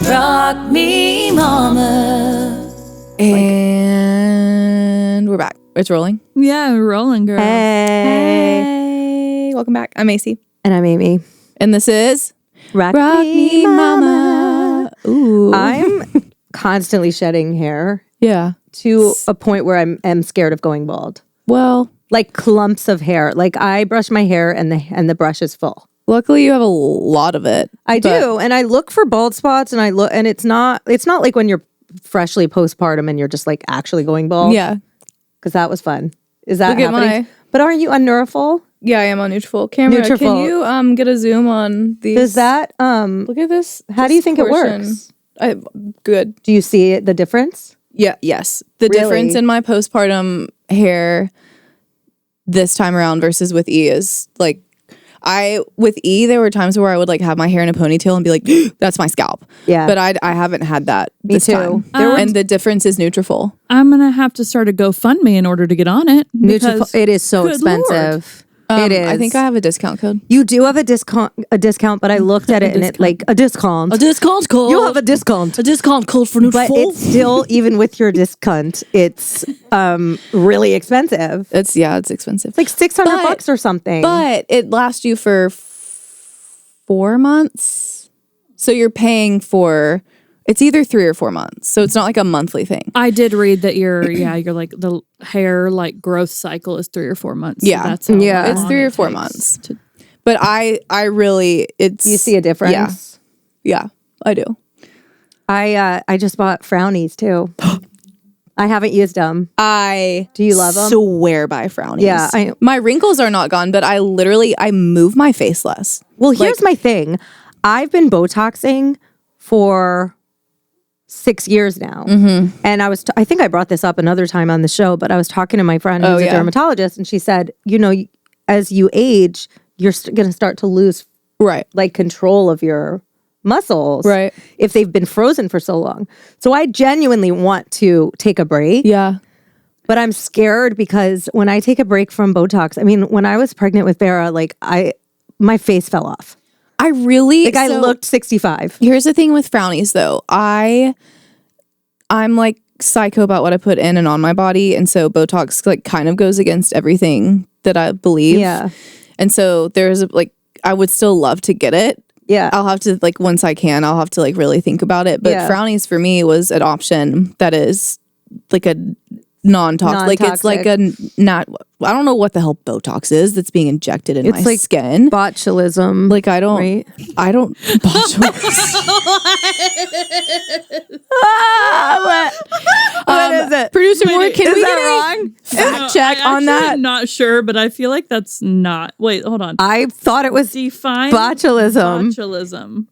rock me, mama. And we're back. It's rolling. Yeah, we're rolling, girl. Hey. Welcome back. I'm Macy. And I'm Amy. And this is Rock Me Mama. Ooh. I'm constantly shedding hair Yeah. to a point where I'm scared of going bald. Well, Like clumps of hair. Like I brush my hair and the brush is full. luckily you have a lot of it. I do. And I look for bald spots and it's not like when you're freshly postpartum and you're just like actually going bald. Yeah. Because that was fun. Is that Look at happening? But aren't you on Nutrafol? Yeah, I am on Nutrafol. Camera, Nutrafol. can you get a zoom on these? Does that Look at this. how do you think it works? Good. Do you see the difference? Yeah, yes. The Really? difference in my postpartum hair this time around versus with E is like with E there were times where I would like have my hair in a ponytail and be like, that's my scalp. Yeah. But I haven't had that this too. time. There And the difference is Nutrafol. I'm going to have to start a GoFundMe in order to get on it. because- It is so good expensive. Lord. It is. I think I have a discount code. You do have a discount, but I looked at it and it like a discount. discount code. You have a discount, discount code for but it's still even with your discount, it's really expensive. It's expensive. It's like $600 or something. But it lasts you for 4 months. So you're paying for it's either 3 or 4 months. So it's not like a monthly thing. I did read that you're like the hair like growth cycle is 3 or 4 months. Yeah. So that's how Yeah. It's long 3 or it 4 takes months. to- But I really it's you see a difference. Yeah, I do. I just bought Frownies too. I haven't used them. Do you love 'em? Swear by Frownies. Yeah, my wrinkles are not gone, but I move my face less. Well, here's my thing. I've been Botoxing for 6 years now. Mm-hmm. And I think I brought this up another time on the show, but I was talking to my friend who's a dermatologist and she said, as you age, you're going to start to lose like control of your muscles if they've been frozen for so long. So I genuinely want to take a break. Yeah. But I'm scared because when I take a break from Botox, I mean, when I was pregnant with Vera, like my face fell off. I really I looked 65. Here's the thing with Frownies though. I'm like psycho about what I put in and on my body, and so Botox like kind of goes against everything that I believe. Yeah. And so there's like I would still love to get it. Yeah. I'll have to like once I can, I'll have to like really think about it. But Frownies for me was an option that is like a non-toxic. Like it's like I don't know what the hell Botox is that's being injected in my like skin. Botulism. Like I don't What is it? Producer Moore, can we that get wrong? fact check on that? I'm not sure, but I feel like that's not. Wait, hold on. I thought it was Define botulism. botulism.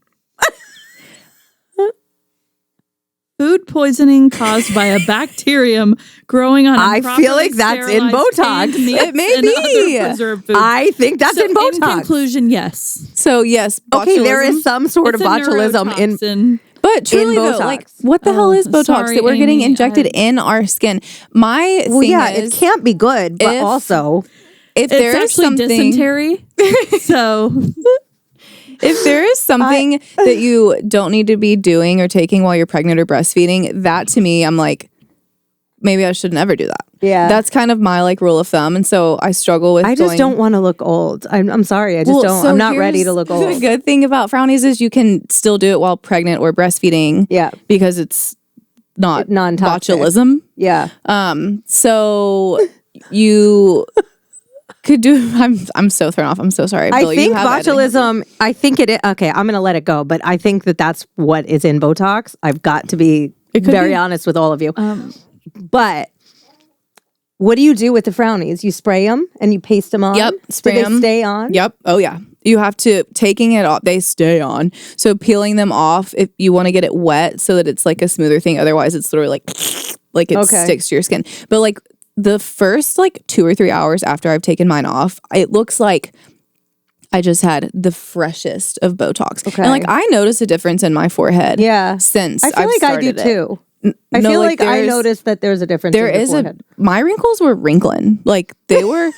Food poisoning caused by a bacterium growing on. I feel like that's in Botox. It may be. I think that's in Botox. In conclusion, yes. So yes, botulism. Okay, there is some sort of It's a botulism in. neurotoxin. But truly though, Botox. like what the hell is Botox sorry, that we're getting Amy, injected in our skin? My thing it can't be good, but also if It's there is actually something dysentery. So if there is something that you don't need to be doing or taking while you're pregnant or breastfeeding, that to me, I'm like, maybe I should never do that. Yeah. That's kind of my like rule of thumb. And so I struggle with I just don't want to look old. I'm sorry. I just don't. so I'm not ready here's to look The old. good thing about Frownies is you can still do it while pregnant or breastfeeding. Yeah. Because it's not Non-toxic. botulism. Yeah. So you could do. I'm so thrown off. I'm so sorry. Bill, I think you have botulism, I think it is. Okay, I'm going to let it go. But I think that's what is in Botox. I've got to be very honest with all of you. But what do you do with the Frownies? You spray them and you paste them on? Yep, spray do them. they stay on? Yep. Oh yeah. You have to taking it off. They stay on. So peeling them off if you want to get it wet so that it's like a smoother thing. Otherwise, it's literally like it sticks to your skin. But like the first like 2 or 3 hours after I've taken mine off, it looks like I just had the freshest of Botox. Okay. And like I noticed a difference in my forehead. Yeah. Since I feel I've like I do started it. too. I feel like I noticed that there's a difference. There is my wrinkles were wrinkling. Like they were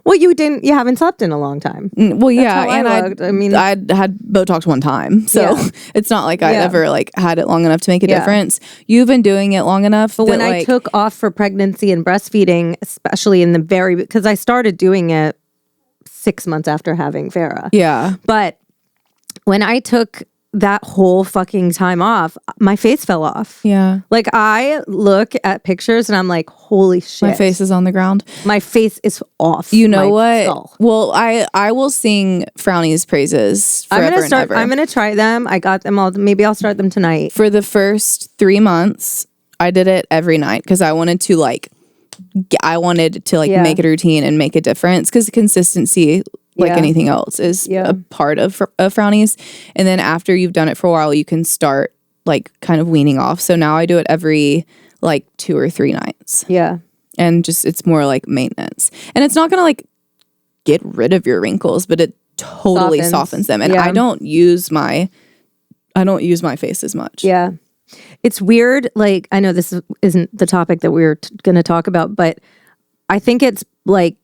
Well, you haven't slept in a long time. Well, yeah, and I had Botox one time, so it's not like I ever like had it long enough to make a difference. You've been doing it long enough. But when I took off for pregnancy and breastfeeding, especially in the because I started doing it 6 months after having Farrah. Yeah, but when I took that whole fucking time off, my face fell off. Yeah. Like I look at pictures and I'm like, holy shit. My face is on the ground. My face is off. You know what? Skull. Well, I will sing Frowny's praises forever and ever. I'm going to try them. I got them all. Maybe I'll start them tonight. For the first 3 months, I did it every night because I wanted to make it a routine and make a difference because consistency, like anything else, is a part of Frownies. And then after you've done it for a while, you can start like kind of weaning off. So now I do it every like 2 or 3 nights. Yeah. And just it's more like maintenance. And it's not going to like get rid of your wrinkles, but it totally softens them. And I don't use my face as much. Yeah. It's weird. Like, I know this isn't the topic that we're going to talk about, but I think it's like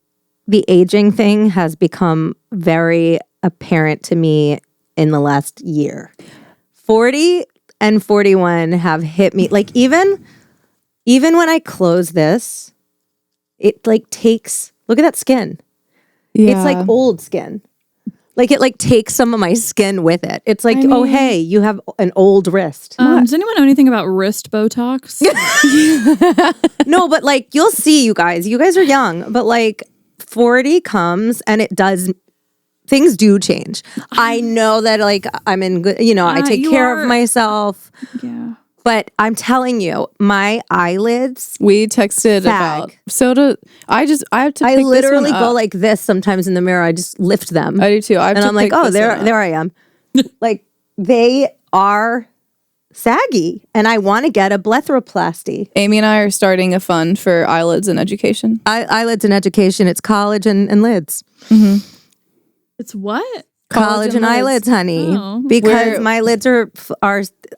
the aging thing has become very apparent to me in the last year. 40 and 41 have hit me. Like even when I close this, it like takes, look at that skin. Yeah. It's like old skin. Like it like takes some of my skin with it. It's like, oh, hey, you have an old wrist. Does anyone know anything about wrist Botox? No, but like you'll see, you guys are young, but like 40 comes and it does, things do change. I know that like I'm in good, I take care of myself. Yeah. But I'm telling you, my eyelids. We texted about. I have to. I literally go like this sometimes in the mirror. I just lift them. I do too. And I'm like, oh, there I am. Like they are saggy, and I want to get a blepharoplasty. Amy and I are starting a fund for eyelids and education. Eyelids and education. It's college and lids. Mm-hmm. It's what? College and eyelids, honey. Oh. Because my lids are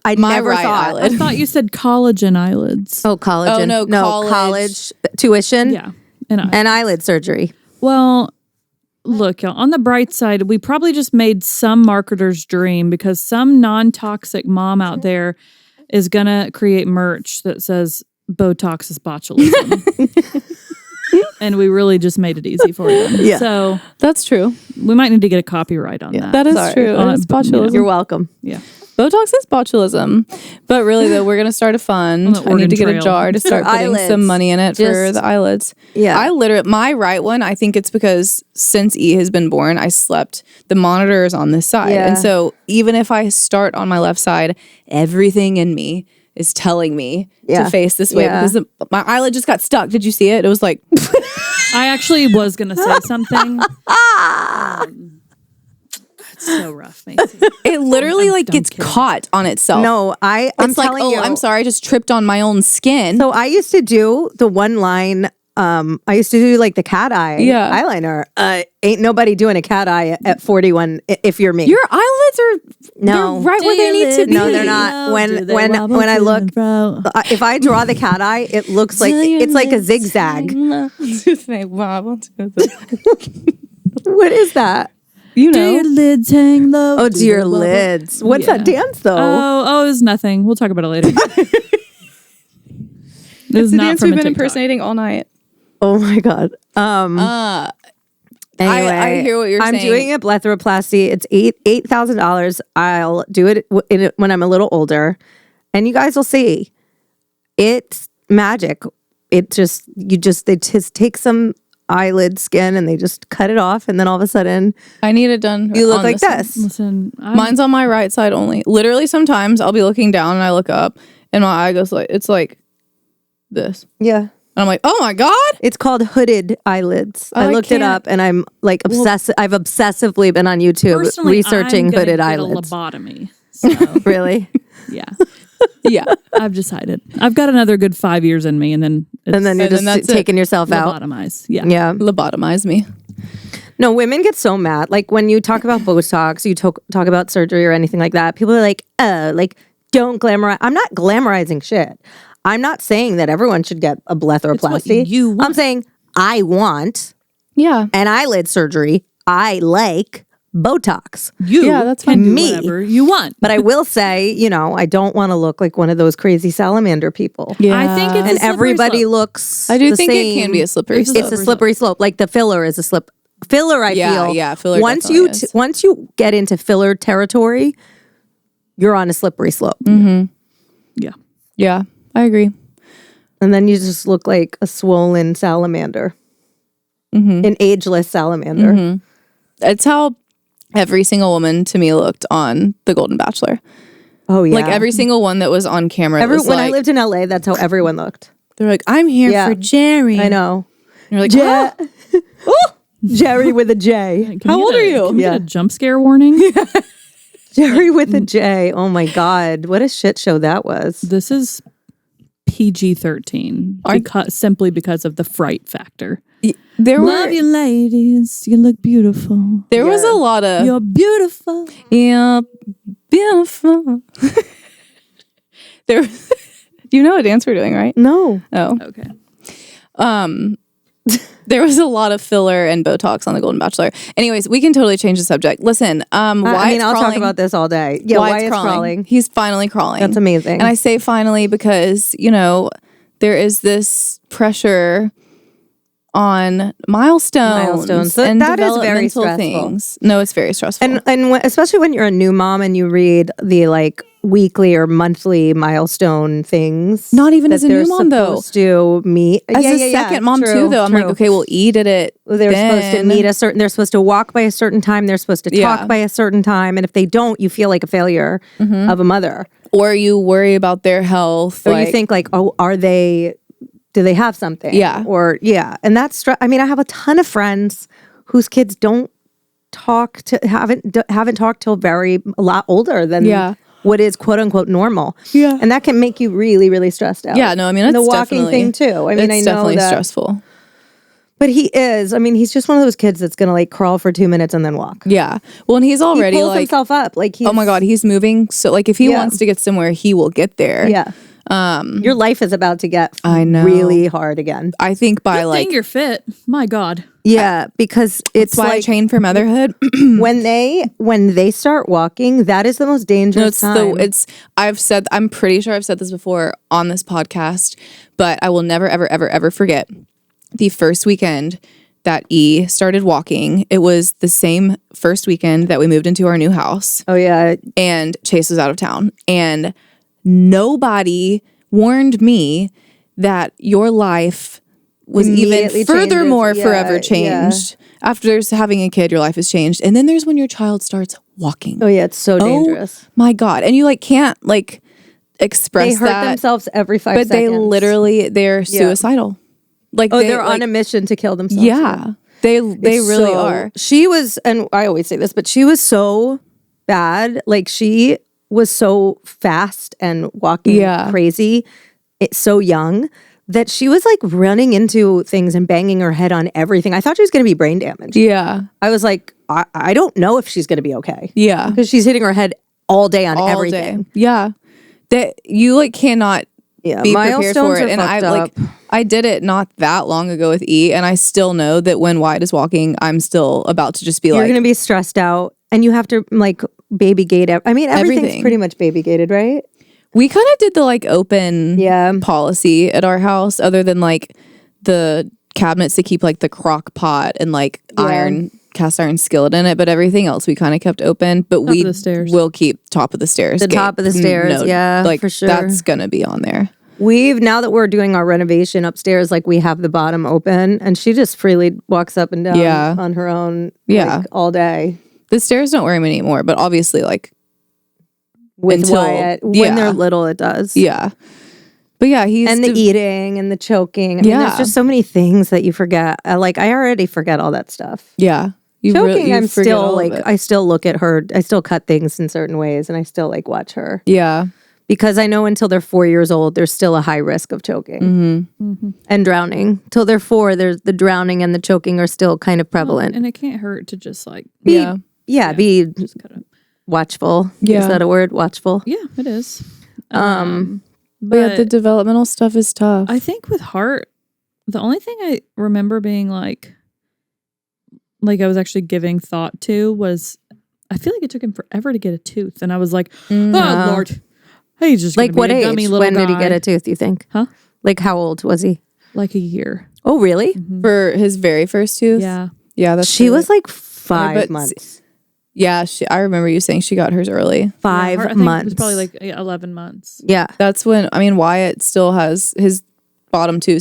I never thought. Eyelid. I thought you said collagen eyelids. Oh, collagen. Oh, no, college tuition. Yeah. And eyelid surgery. Well, look, y'all, on the bright side, we probably just made some marketer's dream because some non-toxic mom out there is going to create merch that says Botox is botulism. And we really just made it easy for them. Yeah. So that's true. We might need to get a copyright on that. That is true. It's botulism. You're welcome. Yeah. Botox is botulism. But really, though, we're going to start a fund. I need to get a jar to start putting some money in it for the eyelids. Yeah. My right one, I think it's because since E has been born, I slept. The monitor is on this side. Yeah. And so even if I start on my left side, everything in me is telling me to face this way because my eyelid just got stuck. Did you see it? It was like... I actually was going to say something. It's so rough, Macy. It literally gets caught on itself. No, I'm telling you. I'm sorry, I just tripped on my own skin. So I used to do the one line. I used to do like the cat eye eyeliner. Ain't nobody doing a cat eye at 41 if you're me. Your eyelids are they're right where they need to be. No, they're not. When I look, if I draw the cat eye, it looks like it's like a zigzag. What is that? You know, do your lids hang low? Oh, do your lids. What's that dance though? Oh, it's nothing. We'll talk about it later. It's the dance we've been impersonating all night. Oh my god. Anyway, I hear what you're saying. I'm doing a blepharoplasty. It's $8,000. I'll do it when I'm a little older, and you guys will see. It's magic. They just take some eyelid skin and they just cut it off, and then all of a sudden, I need it done. You look like this. Listen, mine's on my right side only. Literally, sometimes I'll be looking down and I look up, and my eye goes it's like this. Yeah. And I'm like, oh my God. It's called hooded eyelids. I looked it up and I'm like obsessive. I've obsessively been on YouTube researching hooded eyelids. Get a lobotomy. So. Really? Yeah. Yeah. I've decided. I've got another good 5 years in me, and then you're just taking yourself out. Lobotomize. Yeah. Yeah. Lobotomize me. No, women get so mad. Like when you talk about Botox, you talk about surgery or anything like that. People are like, don't glamorize. I'm not glamorizing shit. I'm not saying that everyone should get a blepharoplasty. You want. I'm saying I want Yeah. and eyelid surgery, I like Botox. That's fine. Do whatever you want. But I will say, I don't want to look like one of those crazy salamander people. Yeah. I think it's And a slippery everybody slope. looks I do the think same. it can be a slippery slope. It's a slippery slope. Like the filler is a filler, I feel. Yeah, filler Once definitely is. once you get into filler territory, you're on a slippery slope. Yeah. Yeah, I agree. And then you just look like a swollen salamander. An ageless salamander. It's how every single woman to me looked on The Golden Bachelor. Oh, yeah. Like every single one that was on camera. When I lived in LA, that's how everyone looked. They're like, I'm here Yeah. for Jerry. I know. And you're like, Jerry with a J. Can How we old get are a- you? Can we Yeah. get a jump scare warning? Jerry with a J. Oh my God. What a shit show that was. This is PG-13 simply because of the fright factor. there Love were you, ladies. You look beautiful. there was a lot of You're beautiful. yeah, beautiful. There, you know what dance we're doing, right? No. Oh, Okay. there was a lot of filler and Botox on The Golden Bachelor. Anyways, we can totally change the subject. Listen, I'll talk about this all day. Yeah, why it's crawling. He's finally crawling. That's amazing. And I say finally because, there is this pressure on milestones So and that is very developmental stressful. things. No, it's very stressful. Especially when you're a new mom and you read the weekly or monthly milestone things. Not even that as a new they're mom, though. supposed to meet. As a second mom too, though, I'm like, okay, well, E did it. They're supposed to meet they're supposed to walk by a certain time. They're supposed to talk by a certain time. And if they don't, you feel like a failure of a mother. Or you worry about their health. Or you think do they have something? Yeah. Or, yeah. And that's, I have a ton of friends whose kids don't haven't talked till a lot older than what is quote unquote normal. Yeah. And that can make you really, really stressed out. Yeah, no, I mean, it's the walking thing too. I know definitely that, stressful. but he is. He's just one of those kids that's gonna crawl for 2 minutes and then walk. Yeah. Well, and he's already He pulls himself up. oh my God, he's moving. So if he wants to get somewhere, he will get there. Yeah. Your life is about to get I know. really hard again. I think by Good thing you're fit. My God. Yeah, because it's that's why I train for motherhood. when they start walking, that is the most dangerous time. I'm pretty sure I've said this before on this podcast, but I will never, ever, ever, ever forget the first weekend that E started walking. It was the same first weekend that we moved into our new house. Oh yeah. And Chase was out of town. And nobody warned me that your life was even furthermore forever changed. After having a kid, your life has changed. And then there's when your child starts walking. Oh yeah, it's so dangerous. My God. And you can't express They hurt that. themselves every 5 but seconds. they're suicidal. They're on a mission to kill themselves. Yeah. They really are. She was, and I always say this, but she was so bad. She was so fast and walking crazy, so young, that she was running into things and banging her head on everything. I thought she was going to be brain damaged. Yeah. I was like, I don't know if she's going to be okay. Yeah. Because she's hitting her head all day on All everything. day. Yeah. That you cannot be prepared for it. And I did it not that long ago with E, and I still know that when Wyatt is walking, I'm still about to just be You're going to be stressed out, and you have to baby gate. Everything's Everything. pretty much baby gated, right? We kind of did the open policy at our house, other than the cabinets to keep the crock pot and cast iron skillet in it, but everything else we kind of kept open. But we will keep top of the stairs. Top of the stairs, for sure. That's gonna be on there. Now that we're doing our renovation upstairs, we have the bottom open, and she just freely walks up and down on her own, all day. The stairs don't worry me anymore, but obviously With Wyatt, when they're little, it does. Yeah. But yeah, and the eating and the choking. There's just so many things that you forget. I already forget all that stuff. Yeah. Choking, I'm still I still look at her. I still cut things in certain ways, and I still watch her. Yeah. Because I know until they're 4 years old, there's still a high risk of choking and drowning. Till they're 4, there's the drowning and the choking are still kind of prevalent. And it can't hurt to just be just watchful. Yeah. Is that a word? Watchful. Yeah, it is. But the developmental stuff is tough. I think with Hart, the only thing I remember being like I was actually giving thought to was, I feel like it took him forever to get a tooth. And I was like, oh, Lord. He's just like what a age? Dummy little When guy. did he get a tooth, you think? Huh? Like how old was he? Like a year. Oh, really? For his very first tooth? Yeah. Yeah, that's She was like 5 but months. Yeah, I remember you saying she got hers early. 5 I think months. It was probably like 11 months. Yeah. That's when, Wyatt still has his bottom two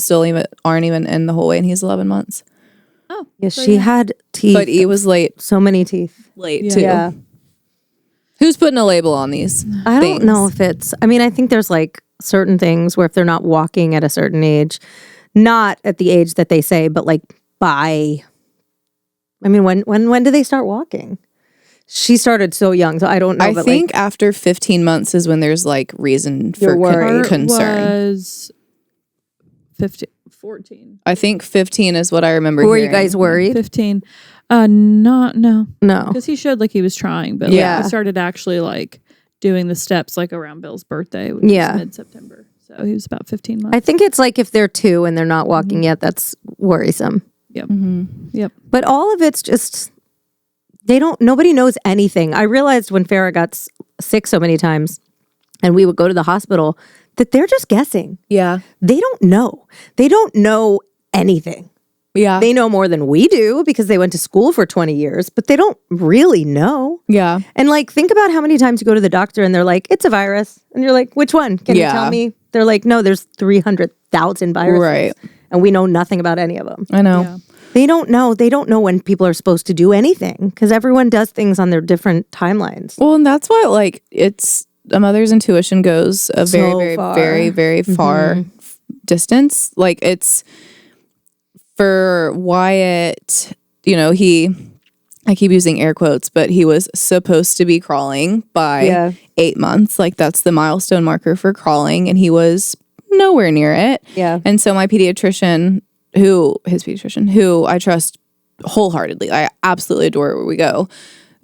aren't even in the whole way, and he's 11 months. Oh. Yeah, she had teeth. But he was late So many teeth. too. Yeah. Who's putting a label on these I things? don't know if it's, I think there's like certain things where if they're not walking at a certain age, not at the age that they say, but like when do they start walking? She started so young, so I don't know. I think after 15 months is when there's like reason for concern. Was 14. I think 15 is what I remember. Were you guys worried? 15. No. No. Because he showed like he was trying, but Yeah. he started actually like doing the steps like around Bill's birthday, which was mid-September. So he was about 15 months. I think it's like if they're 2 and they're not walking yet, that's worrisome. Yep. Mm-hmm. Yep. But all of it's just, nobody knows anything. I realized when Farrah got sick so many times and we would go to the hospital that they're just guessing. Yeah. They don't know. They don't know anything. Yeah. They know more than we do because they went to school for 20 years, but they don't really know. Yeah. And like, think about how many times you go to the doctor and they're like, it's a virus. And you're like, which one? Can you tell me? They're like, no, there's 300,000 viruses. Right. And we know nothing about any of them. I know. Yeah. They don't know. They don't know when people are supposed to do anything because everyone does things on their different timelines. Well, and that's why like it's a mother's intuition goes a very, So very, far. very, very far distance. Like it's for Wyatt, I keep using air quotes, but he was supposed to be crawling by 8 months. Like that's the milestone marker for crawling. And he was nowhere near it. Yeah. And so my pediatrician, who I trust wholeheartedly, I absolutely adore where we go,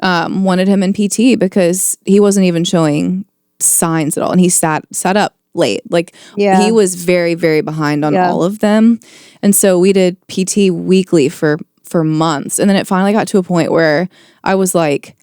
wanted him in PT because he wasn't even showing signs at all. And he sat up late. Like he was very, very behind on all of them. And so we did PT weekly for months. And then it finally got to a point where I was like,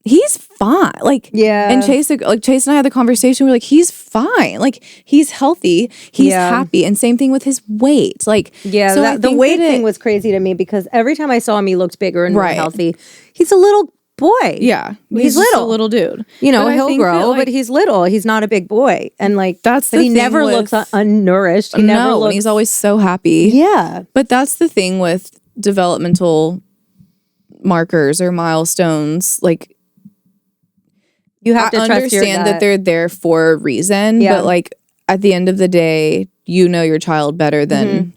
he's fine. Like, and Chase and I had the conversation. We're like, he's fine. Like, he's healthy. He's happy. And same thing with his weight. Like, so the weight thing was crazy to me because every time I saw him, he looked bigger and more healthy. He's a little boy. Yeah. He's just little. a little dude. He'll grow, but he's little. He's not a big boy. And like, that's the but he thing never looks unnourished. He never looks. And he's always so happy. Yeah. But that's the thing with developmental markers or milestones. Like, you have to understand that they're there for a reason, but like at the end of the day, your child better than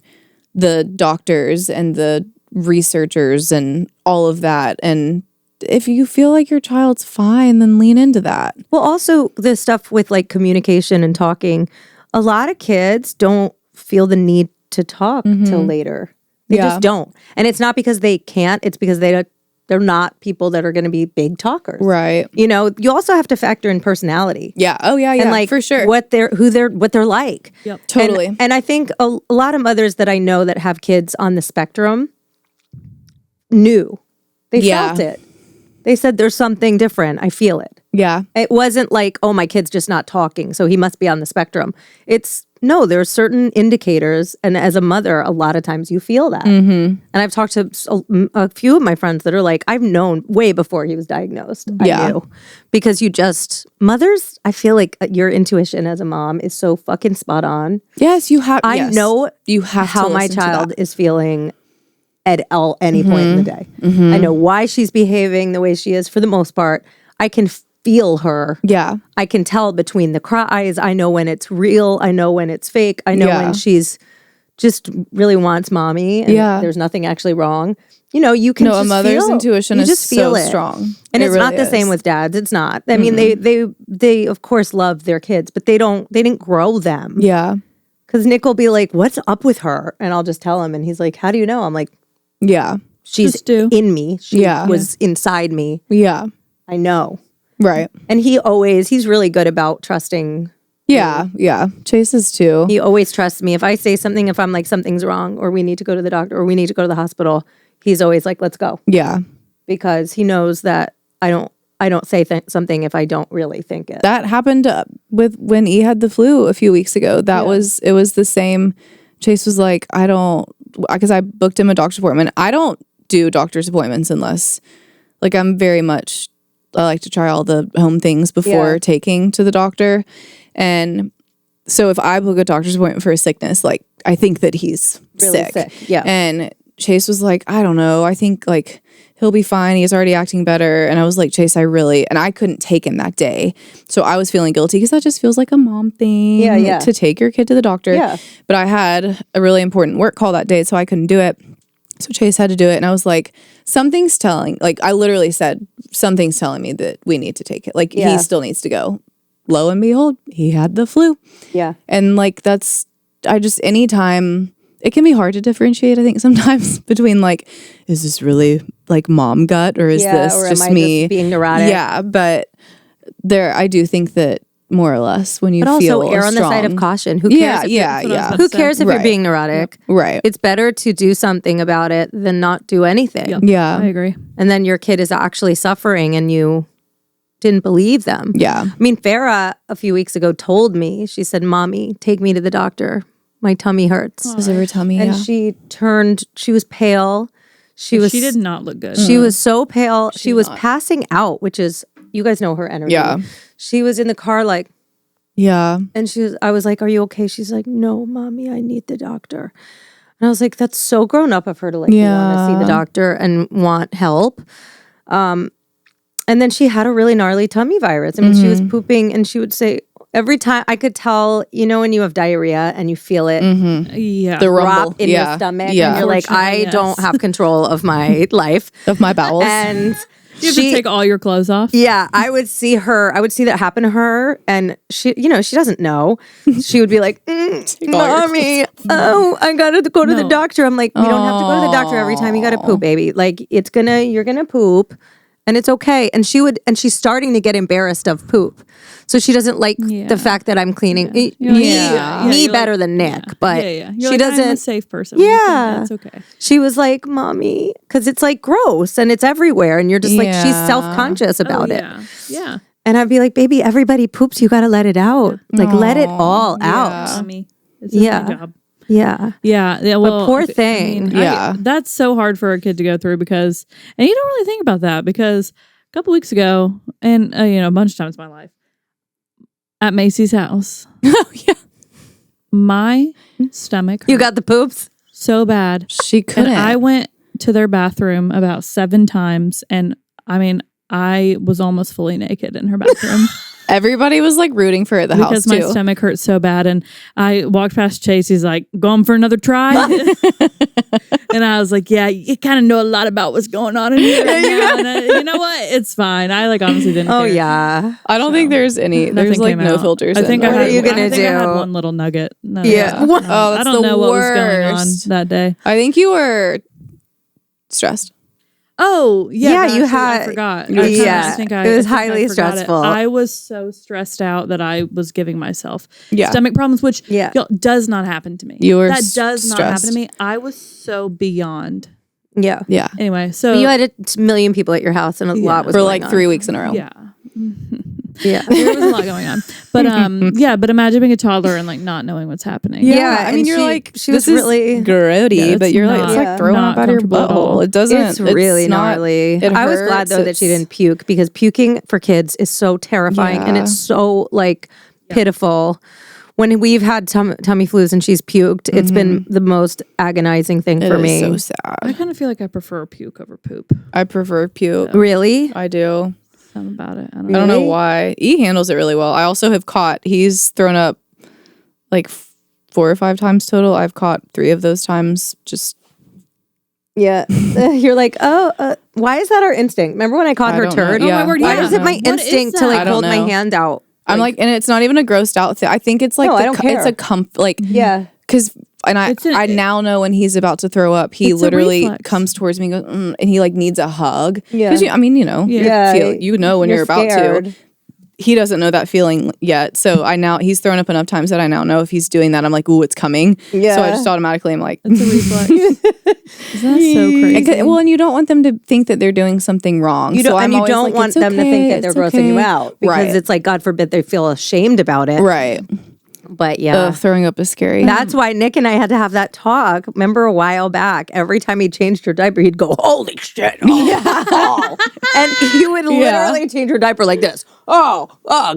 the doctors and the researchers and all of that. And if you feel like your child's fine, then lean into that. Well, also the stuff with like communication and talking, a lot of kids don't feel the need to talk till later. They just don't. And it's not because they can't, it's because they're not people that are going to be big talkers. Right. You also have to factor in personality. Yeah. Oh yeah, yeah. And like for sure. what they're like. Yep. Totally. And I think a lot of mothers that I know that have kids on the spectrum knew. They felt it. They said there's something different. I feel it. Yeah. It wasn't like, oh, my kid's just not talking, so he must be on the spectrum. No, there's certain indicators. And as a mother, a lot of times you feel that. And I've talked to a few of my friends that are like, I've known way before he was diagnosed. I knew. Because mothers, I feel like your intuition as a mom is so fucking spot on. Yes, you have. I know you have how to my listen to child that. is feeling at any point in the day. I know why she's behaving the way she is for the most part. I can feel her. Yeah. I can tell between the cries. I know when it's real. I know when it's fake. I know when she's just really wants mommy and there's nothing actually wrong. You can just a mother's intuition is just feel so it. strong. And it's really not the same with dads. It's not. I mean, they of course love their kids, but they didn't grow them. Yeah. Because Nick will be like, what's up with her? And I'll just tell him. And he's like, how do you know? I'm like, yeah. she's in me. She was inside me. Yeah. I know. Right. And he's really good about trusting. Yeah. Yeah. Chase is too. He always trusts me. If I say something, if I'm like, something's wrong or we need to go to the doctor or we need to go to the hospital, he's always like, let's go. Yeah. Because he knows that I don't say something if I don't really think it. That happened with when E had the flu a few weeks ago. It was the same. Chase was like, because I booked him a doctor's appointment. I don't do doctor's appointments unless, like, I like to try all the home things before taking to the doctor. And so if I book a doctor's appointment for a sickness, like, I think that he's really sick. Yeah. And Chase was like, I don't know. I think, like, he'll be fine. He's already acting better. And I was like, Chase, and I couldn't take him that day. So I was feeling guilty because that just feels like a mom thing to take your kid to the doctor. Yeah. But I had a really important work call that day, so I couldn't do it. So Chase had to do it. And I was like, I literally said, something's telling me that we need to take it. Like, he still needs to go. Lo and behold, he had the flu. Yeah. And like, anytime, it can be hard to differentiate, I think, sometimes between, like, is this really, like, mom gut, or is this or just am I me just being neurotic? Yeah, but I do think that more or less when you feel also err on the side of caution. Who cares? Who cares if you're being neurotic? Yep. Right. It's better to do something about it than not do anything. Yep. Yeah, I agree. And then your kid is actually suffering, and you didn't believe them. Yeah. I mean, Farah a few weeks ago told me, she said, "Mommy, take me to the doctor. My tummy hurts." Is it her tummy? And she was pale. She did not look good. She was so pale. She was passing out, which is, you guys know her energy. Yeah. She was in the car like, yeah. And I was like, "Are you okay?" She's like, "No, Mommy, I need the doctor." And I was like, that's so grown up of her to, like, want to see the doctor and want help. And then she had a really gnarly tummy virus. I mean, she was pooping, and she would say, every time, I could tell, you know, when you have diarrhea and you feel it the rumble drop in your stomach, and you're like, I don't have control of my life. Of my bowels. And you have to take all your clothes off. Yeah, I would see that happen to her, and she, you know, she doesn't know. She would be like, "Mommy, I gotta go to the doctor." I'm like, "You don't have to go to the doctor every time you gotta poop, baby. Like, you're gonna poop, and it's okay." And she's starting to get embarrassed of poop, so she doesn't like the fact that I'm cleaning me better than Nick, but she doesn't. I'm a safe person. Yeah, it's okay. She was like, "Mommy," because it's like gross and it's everywhere, and you're just like, she's self-conscious about it. Yeah. And I'd be like, "Baby, everybody poops. You got to let it out. Like, let it all out." Mommy, it's just my job. Yeah. Well, but poor thing. That's so hard for a kid to go through because, and you don't really think about that because a couple weeks ago, and a bunch of times in my life, at Macy's house. Oh yeah. My stomach hurt You got the poops? so bad. She couldn't. And I went to their bathroom about 7 times, and I mean, I was almost fully naked in her bathroom. Everybody was like rooting for her at the house because too. my stomach hurt so bad, and I walked past Chase. He's like, "Going for another try?" And I was like, "Yeah, you kind of know a lot about what's going on in here right now." And you know what? It's fine. I honestly didn't. Oh care. Yeah. I don't think there's any. There's like no filters. I think in I there. had. What are you gonna I think I had do? one little nugget. No, Yeah. no, What? Oh, that's I don't the know what was going on worst. that day. I think you were stressed. Oh, yeah. Yeah, you actually, had. I forgot. It was highly stressful. I was so stressed out that I was giving myself Yeah. stomach problems, which Yeah. does not happen to me. You were that does not happen stressed. to me. I was so beyond. Yeah. Yeah. Anyway, so But you had a million people at your house, and a lot was For going like on. 3 weeks in a row. yeah. Yeah. There was a lot going on. But but imagine being a toddler and like not knowing what's happening. Yeah, I mean, and you're she- like, she this was is really- grody, Yeah, but it's you're like, not- it's like throwing not up out of your comfortable at all. butthole. It doesn't. It's really not, gnarly. It I was glad hurts, though that she didn't puke, because puking for kids is so terrifying and it's so like pitiful. When we've had tummy flus and she's puked, it's been the most agonizing thing for me. It is so sad. I kind of feel like I prefer puke over poop. I prefer puke. Really? I do. Something about it. I I don't know Really? why. E handles it really well. I also have caught. He's thrown up like 4 or 5 times total. I've caught 3 of those times. Just Yeah. You're like, why is that our instinct? Remember when I caught I her don't know. turd? Yeah. Oh my word, Why yeah. is it my What is instinct to that? like I don't hold my know. hand out? I'm like, and it's not even a grossed out thing. I think it's like No, I don't care. it's a like Yeah. because. And I It's now know when he's about to throw up, he It's a literally reflex. comes towards me and goes, and he like needs a hug. Yeah. Because I mean, you know, Yeah. you know when you're about scared. to. he doesn't know that feeling yet. So he's thrown up enough times that I now know if he's doing that, I'm like, ooh, it's coming. Yeah. So I just automatically am like, it's a reflex. Isn't that so crazy? Well, and you don't want them to think that they're doing something wrong. You don't want them to think that they're grossing you out because it's like, God forbid, they feel ashamed about it. Right. But yeah. Throwing up is scary. That's why Nick and I had to have that talk. Remember a while back, every time he changed her diaper, he'd go, holy shit. Oh. And he would literally change her diaper like this. Oh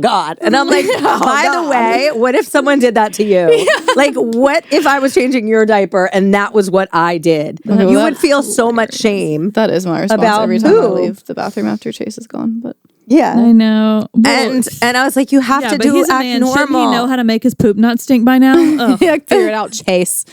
God. And I'm like, by the way, what if someone did that to you? Yeah. Like, what if I was changing your diaper and that was what I did? Okay, you would feel so much shame. That is my response every time I leave the bathroom after Chase is gone. But yeah, I know. Well, and I was like, you have to do act normal. Shouldn't he know how to make his poop not stink by now? Figure it out, Chase.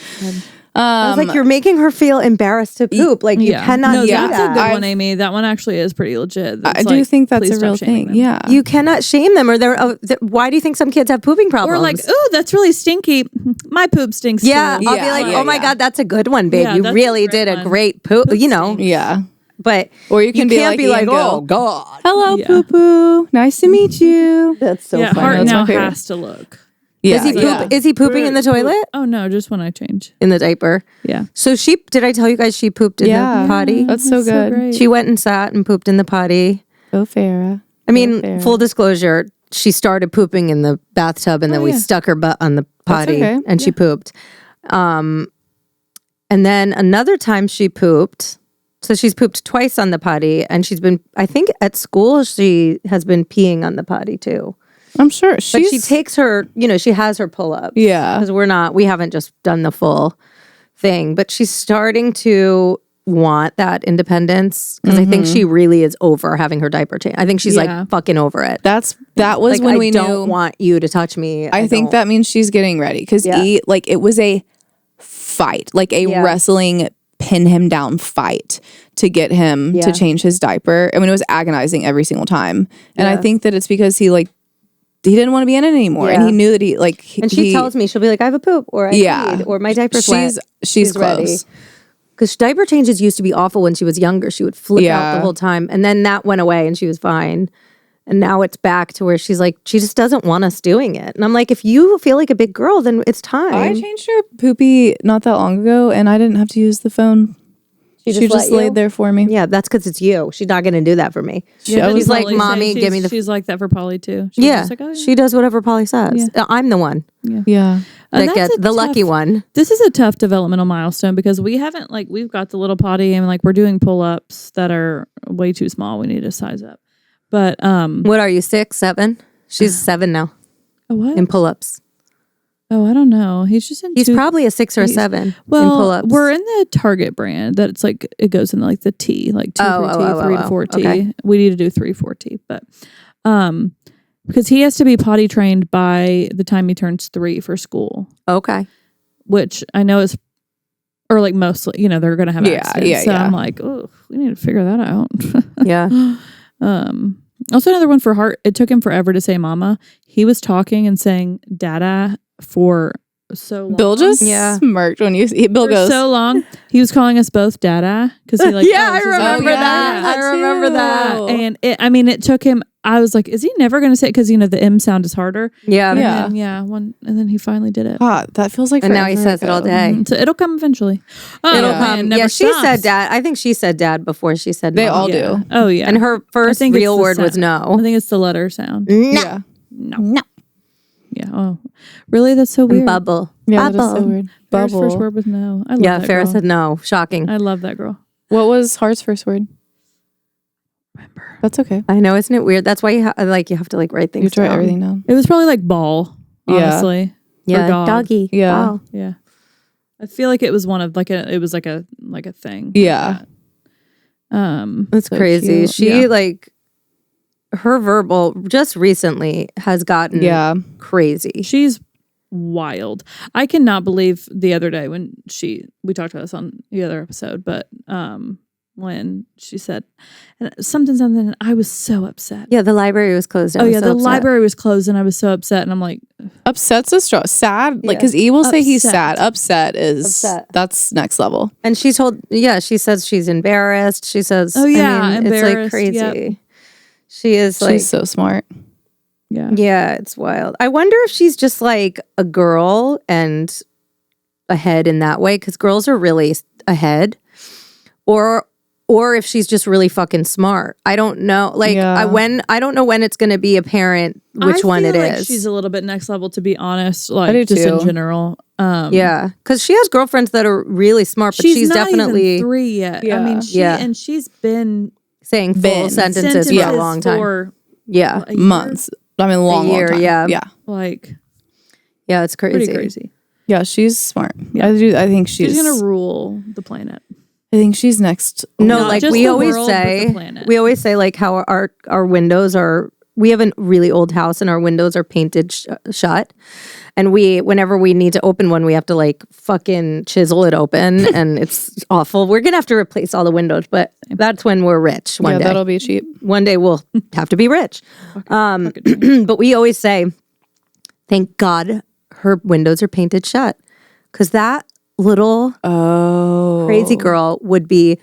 I was like, you're making her feel embarased to poop. Like, you cannot do that. That's a good one, Amy. That one actually is pretty legit. I do think that's a real thing. Them. Yeah. You cannot shame them. Or why do you think some kids have pooping problems? Or like, ooh, that's really stinky. My poop stinks too. I'll be like, oh my God, that's a good one, babe. You really did a great poop. You know. Yeah. But or you can't be like, oh God, hello, poo poo, nice to meet you. That's so funny. Hart now has to look. Yeah, is he pooping in the toilet? Oh no, just when I change in the diaper. Yeah. So did I tell you guys she pooped in the potty? That's so good. She went and sat and pooped in the potty. Go Farrah. I mean, full disclosure, she started pooping in the bathtub and then we stuck her butt on the potty and she pooped. And then another time she pooped. So she's pooped twice on the potty, and she's been, I think at school, she has been peeing on the potty too. I'm sure. But she takes her, she has her pull-ups. Yeah. Because we haven't just done the full thing. But she's starting to want that independence because I think she really is over having her diaper changed. I think she's like fucking over it. That was when we knew. I don't want you to touch me. I think that means she's getting ready because it was a fight, like a wrestling pin him down fight to get him to change his diaper. I mean, it was agonizing every single time. And I think that it's because he didn't want to be in it anymore. And he knew that and she tells me, she'll be like, I have a poop or I need, or my diaper's wet. She's close. Because diaper changes used to be awful when she was younger. She would flip out the whole time. And then that went away and she was fine. And now it's back to where she's like, she just doesn't want us doing it. And I'm like, if you feel like a big girl, then it's time. I changed her poopy not that long ago, and I didn't have to use the phone. She just laid there for me. Yeah, that's because it's you. She's not going to do that for me. She's like, Mommy, give me the... She's like that for Polly, too. She's like, she does whatever Polly says. Yeah. I'm the one. Yeah. That gets the lucky one. This is a tough developmental milestone because we haven't, we've got the little potty and, we're doing pull-ups that are way too small. We need to size up. But what are you, 6, 7? She's 7 now. Oh, what? In pull-ups. Oh, I don't know. He's probably a 6 or a 7 in pull-ups. We're in the Target brand that it's it goes in the T, 2 for T, 3 to 4 T. Okay. We need to do 3 4 T, but because he has to be potty trained by the time he turns 3 for school. Okay. Which I know is or mostly, they're going to have accidents. So I'm like, oh, we need to figure that out. Yeah. Also another one for Hart. It took him forever to say mama. He was talking and saying dada for so long. Bill just smirked when Bill goes so long. He was calling us both dada because he I remember that. I remember that. And it took him. I was like, is he never going to say it? Because the M sound is harder. Yeah. And then he finally did it. God, that feels like. And now he says it all day. So it'll come eventually. It'll come. Yeah, she said dad. I think she said dad before she said. They mom. all do. Oh yeah. And her first real word was no. I think it's the letter sound. No. Yeah. No. Yeah. Oh, really? That's so weird. And bubble. Yeah, that is so weird. Bubble. First word was no. I love that Farrah girl. said no. Shocking. I love that girl. What was Hart's first word? Remember. That's okay. I know, isn't it weird? That's why you have to write things. You try everything down. It was probably ball. Honestly. Yeah. Doggy. Yeah. Ball. Yeah. I feel like it was one of it was like a thing. Yeah. That's so crazy. Cute. She her verbal just recently has gotten crazy. She's wild. I cannot believe the other day when we talked about this on the other episode, but when she said something, and I was so upset. Yeah, the library was closed. The library was closed, and I was so upset. And I'm like, upset's a straw. Sad, because E will say he's sad. Upset is that's next level. And she says she's embarrassed. She says, embarrassed. It's crazy. Yep. She is she's so smart. Yeah. Yeah, it's wild. I wonder if she's just like a girl and ahead in that way, because girls are really ahead, or if she's just really fucking smart. I don't know. Like I don't know when it's going to be apparent which one it is. She's a little bit next level, to be honest. Like just in general. Yeah, because she has girlfriends that are really smart, but she's not definitely even 3 yet. Yeah. I mean, she's been saying full sentences for a long time. For months. I mean, long time. Yeah. Like, yeah, it's crazy. pretty crazy. Yeah, she's smart. Yeah. I think she's gonna rule the planet. I think she's next. No, Not like just we the always world, but say, the planet. we always say like how our windows are. We have a really old house and our windows are painted shut. And whenever we need to open one, we have to like fucking chisel it open, and it's awful. We're gonna have to replace all the windows, but that's when we're rich. One day that'll be cheap. One day we'll have to be rich. But we always say, thank God her windows are painted shut, because that little crazy girl would be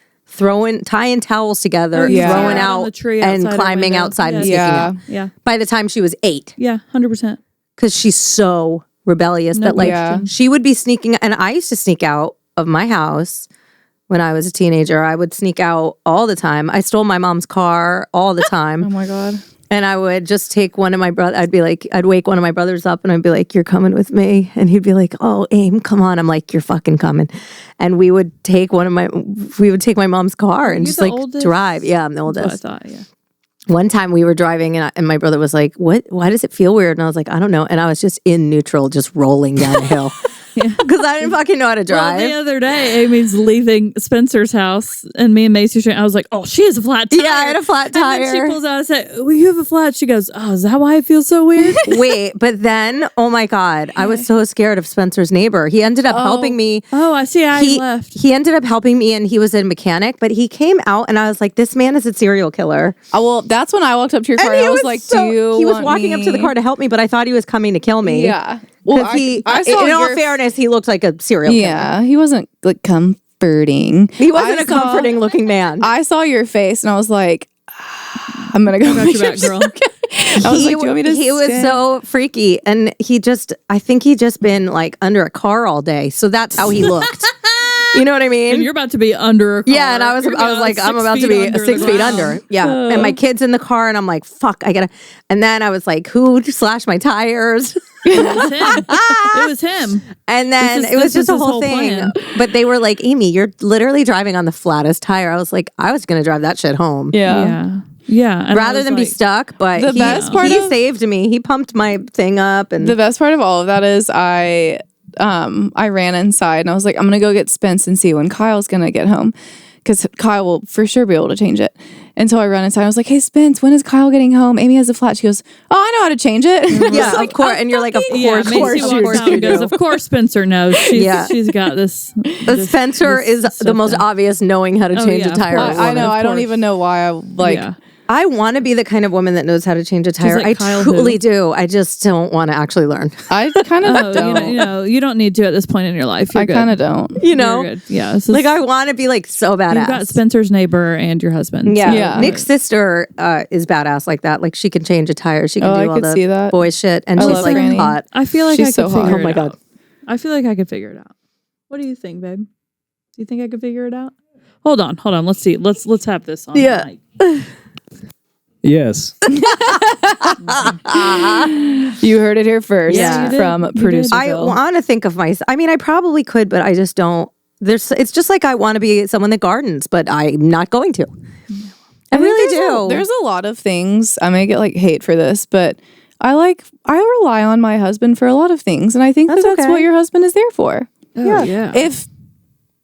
tying towels together, throwing out the tree and outside climbing outside and sneaking out. Yeah. By the time she was 8. Yeah, 100%. Because she's so rebellious that like she would be sneaking. And I used to sneak out of my house when I was a teenager. I would sneak out all the time. I stole my mom's car all the time. Oh my God. And I would just take one of my brothers. I'd wake one of my brothers up and I'd be like, you're coming with me. And he'd be like, oh, Aim, come on. I'm like, you're fucking coming. And we would take my mom's car and just like oldest? drive. Yeah, I'm the oldest. That's what I thought, yeah. One time we were driving and my brother was like, what? Why does it feel weird? And I was like, I don't know. And I was just in neutral, just rolling down a hill. Because I didn't fucking know how to drive. Well, the other day, Amy's leaving Spencer's house, and me and Macy, I was like, "Oh, she has a flat tire." Yeah, I had a flat tire. And then she pulls out and says, "Well, you have a flat." She goes, "Oh, is that why it feels so weird?" Wait, but then, oh my God, I was so scared of Spencer's neighbor. He ended up helping me. Oh, I see. He left. He ended up helping me, and he was a mechanic. But he came out, and I was like, "This man is a serial killer." Well, that's when I walked up to your car. And I was like, "Do you?" He was walking up to the car to help me, but I thought he was coming to kill me. Yeah. Well, I saw in all fairness, he looked like a serial killer. Yeah, he wasn't like comforting. He wasn't a comforting looking man. I saw your face and I was like, I'm gonna go back, girl. I was like, do you want me to He was so freaky, and I think he just been like under a car all day, so that's how he looked. You know what I mean? And you're about to be under a car. Yeah, and I was like, I'm about to be 6 feet under. Yeah. And my kid's in the car and I'm like, fuck, I gotta. And then I was like, who slashed my tires? It was him. And then it was just a whole thing. Plan. But they were like, Amy, you're literally driving on the flattest tire. I was like, I was going to drive that shit home. Yeah. Rather than be stuck. But the best part he saved me. He pumped my thing up. And the best part of all of that is I ran inside and I was like, I'm going to go get Spence and see when Kyle's going to get home. Because Kyle will for sure be able to change it. And so I run inside. I was like, hey, Spence, when is Kyle getting home? Amy has a flat. She goes, oh, I know how to change it. Yeah, of course. And you're like, of course. Of course, Spencer knows. She's got this. Spencer is the most obvious knowing how to change a tire. I know. I don't even know why I like. Yeah. I want to be the kind of woman that knows how to change a tire. Like I truly do. I just don't want to actually learn. I kind of don't. You don't need to at this point in your life. I kind of don't. You know? Yeah. Like I want to be like so badass. You've got Spencer's neighbor and your husband. Yeah. Nick's sister is badass like that. Like she can change a tire. She can do all the boy shit. And she's like hot. I feel like she's I could figure it out. Oh my God. I feel like I could figure it out. What do you think, babe? Do you think I could figure it out? Hold on. Let's see. Let's have this on. Yeah. Yes. You heard it here first from producer I want to think of myself. I mean, I probably could, but I just don't. It's just like I want to be someone that gardens, but I'm not going to. I really do. There's a lot of things. I may get like hate for this, but I rely on my husband for a lot of things, and I think that's what your husband is there for. Yeah. If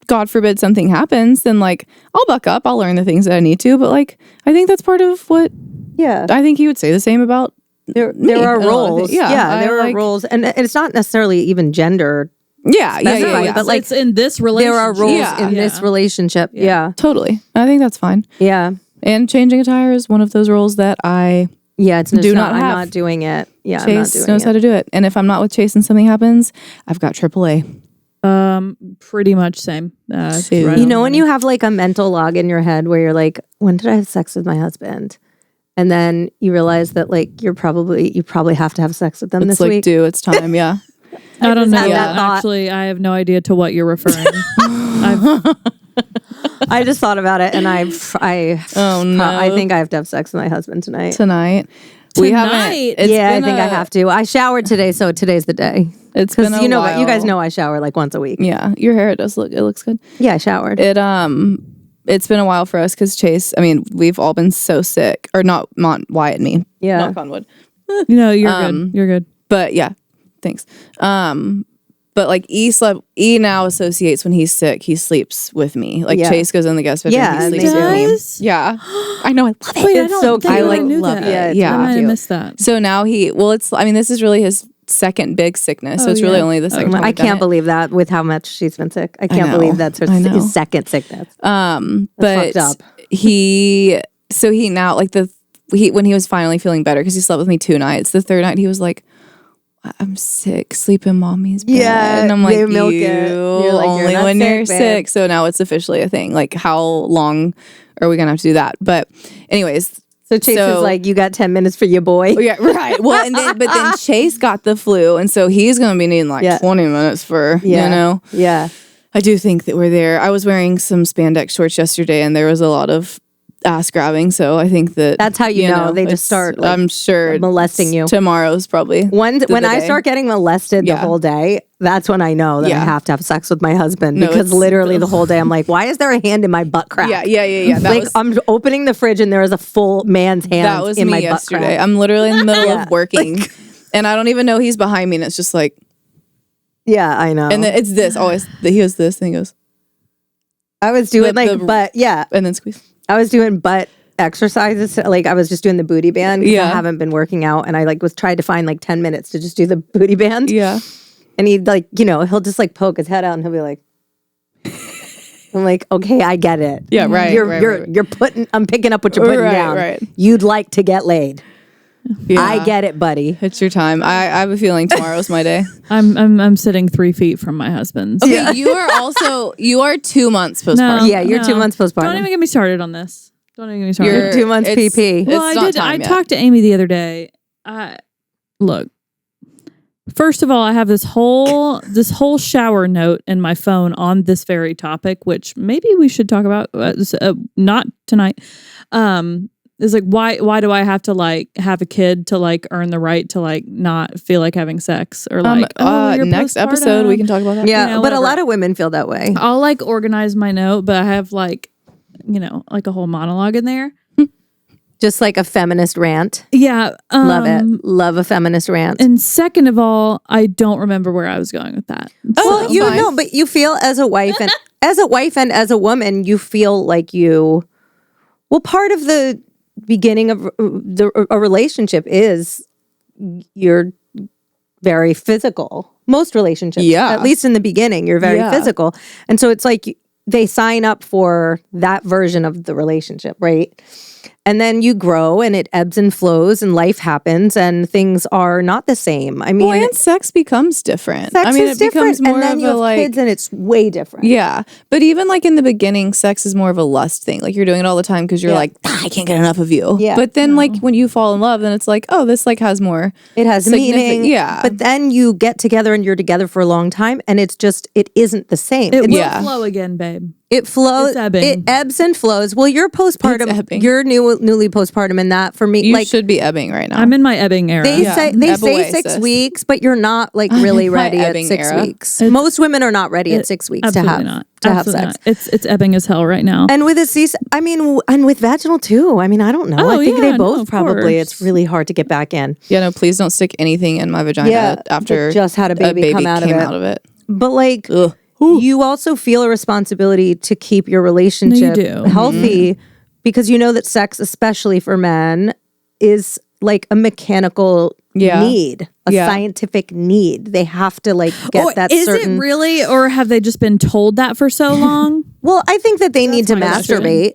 God forbid something happens, then like I'll buck up. I'll learn the things that I need to. But like I think that's part of what. Yeah, I think he would say the same about. There are roles. There are roles, and it's not necessarily even gender. Yeah. But like it's in this relationship, there are roles in this relationship. Yeah, totally. I think that's fine. Yeah, and changing a tire is one of those roles that I. Yeah, I'm not doing it. Yeah, Chase knows how to do it, and if I'm not with Chase and something happens, I've got AAA. Pretty much same. Right, you know when you have like a mental log in your head where you're like, when did I have sex with my husband? And then you realize that like you probably have to have sex with them this week. It's time, yeah. I don't know. Actually, I have no idea to what you're referring. I just thought about it, and I think I have to have sex with my husband tonight. We haven't. I think I have to. I showered today, so today's the day. It's been a while. You guys know I shower like once a week. Yeah, your hair it looks good. Yeah, I showered. It's been a while for us because Chase. I mean, we've all been so sick, or not Wyatt and me. Yeah, knock on wood. No, you're good. You're good. But yeah, thanks. But like E now associates when he's sick, he sleeps with me. Like Chase goes in the guest bedroom, he sleeps with me. Yeah, I know. I love it. Wait, it's so cute. I love it. Yeah, I missed that. So now this is really his second big sickness. So it's really only the second time. I can't believe that with how much she's been sick. I can't believe that's his second sickness. But fucked up. he now like when he was finally feeling better because he slept with me 2 nights. The third night he was like, I'm sick, sleep in mommy's bed. Yeah, and I'm like, you milk it. You're like, only you're when you're sick, sick. So now it's officially a thing. Like, how long are we gonna have to do that? But anyways, so Chase is like, you got 10 minutes for your boy. Yeah, right. Well, but then Chase got the flu, and so he's gonna be needing like 20 minutes for you know. Yeah, I do think that we're there. I was wearing some spandex shorts yesterday, and there was a lot of ass grabbing, so I think that's how you know they just start. Like, I'm sure molesting you. Tomorrow's probably when I start getting molested the whole day. That's when I know that I have to have sex with my husband because literally the whole day I'm like, why is there a hand in my butt crack? Yeah. I'm opening the fridge and there is a full man's hand in my butt crack. I'm literally in the middle of working, and I don't even know he's behind me, and it's just like, yeah, I know. And then it's this always. He has this, and he goes. I was doing and then squeeze. I was doing butt exercises. Like I was just doing the booty band. I haven't been working out, and I was tried to find like 10 minutes to just do the booty band. Yeah. And he'd he'll just like poke his head out, and he'll be like, I'm like, okay, I get it. Yeah, right. I'm picking up what you're putting down. Right. You'd like to get laid. Yeah. I get it, buddy. It's your time. I have a feeling tomorrow's my day. I'm sitting 3 feet from my husband's. Okay, you are 2 months postpartum. No, yeah, you're 2 months postpartum. Don't even get me started on this. Don't even get me started. You're 2 months PP. Well, I talked to Amy the other day. Look. First of all, I have this whole shower note in my phone on this very topic, which maybe we should talk about. Not tonight. It's like why do I have to like have a kid to like earn the right to like not feel like having sex or like next episode we can talk about that. Yeah, but a lot of women feel that way. I'll like organize my note, but I have like like a whole monologue in there. Just like a feminist rant. Yeah. Love it. Love a feminist rant. And second of all, I don't remember where I was going with that. Well, but you feel as a wife and as a woman, you feel like part of the beginning of a relationship is you're very physical. Most relationships, at least in the beginning, you're very physical. And so it's like they sign up for that version of the relationship, right? And then you grow and it ebbs and flows and life happens and things are not the same. I mean, and sex becomes different. It becomes more and then you have kids and it's way different. Yeah. But even like in the beginning, sex is more of a lust thing. Like you're doing it all the time because you're like, I can't get enough of you. Yeah. But then like when you fall in love, then it's like, oh, this like has more. It has meaning. Yeah. But then you get together and you're together for a long time and it isn't the same. It will flow again, babe. It flows. It ebbs and flows. Well, you're postpartum. You're newly postpartum, and that for me, you should be ebbing right now. I'm in my ebbing era. They say 6 weeks, but you're not like really ready at 6 weeks. Most women are not ready at 6 weeks to have sex. It's ebbing as hell right now. And with and with vaginal too. I mean, I don't know. I think they both probably. It's really hard to get back in. Yeah, no, please don't stick anything in my vagina after just had a baby come out of it. But like. Ugh. You also feel a responsibility to keep your relationship healthy because you know that sex, especially for men, is like a mechanical need, a scientific need. They have to like get that certain... Is it really, or have they just been told that for so long? Well, I think that they need to masturbate.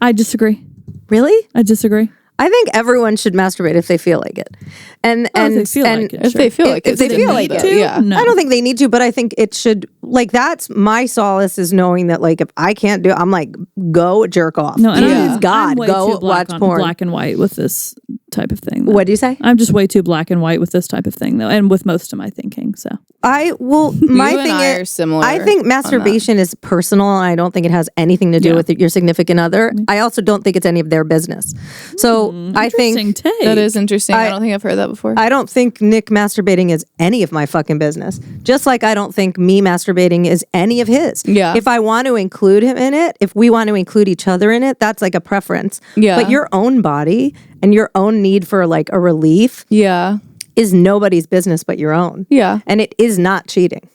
I disagree. Really? I disagree. I think everyone should masturbate if they feel like it. And if they feel like it, if they feel like it, if they feel like it, yeah. No. I don't think they need to, but I think it should. Like that's my solace is knowing that like if I can't do it, I'm like go jerk off. No, and Please God, way go too black watch porn. Black and white with this type of thing. What do you say? I'm just way too black and white with this type of thing, though, and with most of my thinking. So my you thing and I is are similar. I think masturbation is personal, and I don't think it has anything to do with your significant other. I also don't think it's any of their business. So I think take. that is interesting. I don't think I've heard that before. I don't think Nick masturbating is any of my fucking business. Just like I don't think me masturbating is any of his. Yeah. If I want to include him in it, if we want to include each other in it, that's like a preference. Yeah. But your own body and your own need for like a relief yeah. is nobody's business but your own. Yeah. And it is not cheating.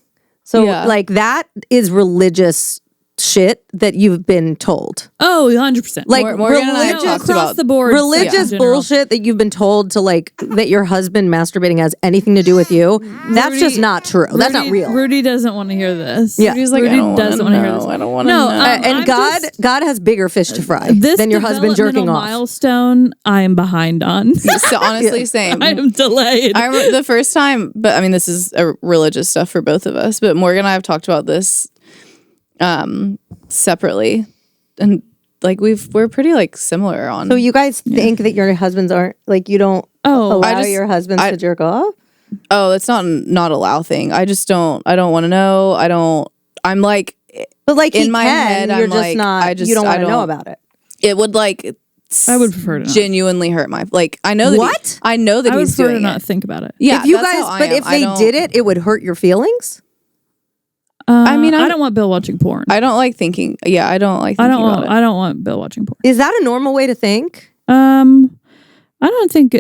So like that is religious shit that you've been told. Oh, 100%. Like Morgan and I have talked across about the board, religious in general. bullshit that you've been told to like that your husband masturbating has anything to do with you. That's just not true. That's not real. Rudy doesn't want to hear this. Yeah. Rudy's like, Rudy I don't doesn't want to hear this. I don't want to No, know. And God has bigger fish to fry than your husband jerking developmental off. milestone I am behind on. So honestly, same. I am delayed. I remember the first time, but I mean, this is a religious stuff for both of us. But Morgan and I have talked about this separately, and like we're pretty like similar on. So you guys think that your husbands aren't like you don't allow your husbands to jerk off? Oh, it's not allow thing. I just don't. I don't want to know. I'm like, But like in my head, you're I'm just like, not. You don't want to know about it. It would like. I would prefer to not. genuinely hurt my like. I know that What? I know that I would he's prefer to doing not it. think about it. Yeah, If you that's guys, how I but am. if they did it, it would hurt your feelings. I mean, I don't want Bill watching porn. I don't like thinking. Yeah, I don't like. Thinking about it. I don't want Bill watching porn. Is that a normal way to think? I don't think